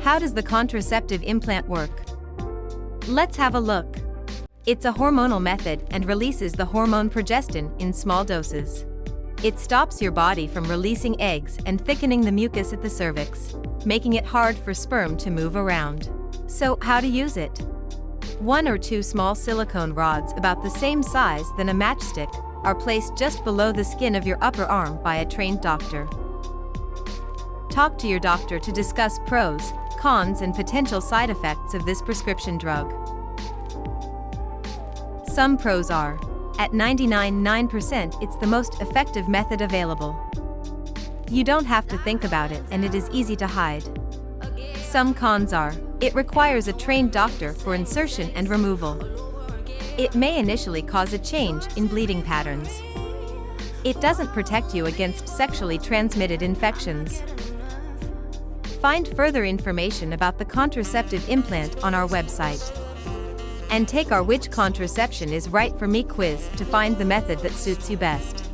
How does the contraceptive implant work? Let's have a look. It's a hormonal method and releases the hormone progestin in small doses. It stops your body from releasing eggs and thickening the mucus at the cervix, making it hard for sperm to move around. So, how to use it? 1 or 2 small silicone rods about the same size than a matchstick are placed just below the skin of your upper arm by a trained doctor. Talk to your doctor to discuss pros, cons, and potential side effects of this prescription drug. Some pros are: at 99.9%, it's the most effective method available. You don't have to think about it, and it is easy to hide. Some cons are: it requires a trained doctor for insertion and removal. It may initially cause a change in bleeding patterns. It doesn't protect you against sexually transmitted infections. Find further information about the contraceptive implant on our website. And take our Which Contraception is Right for Me quiz to find the method that suits you best.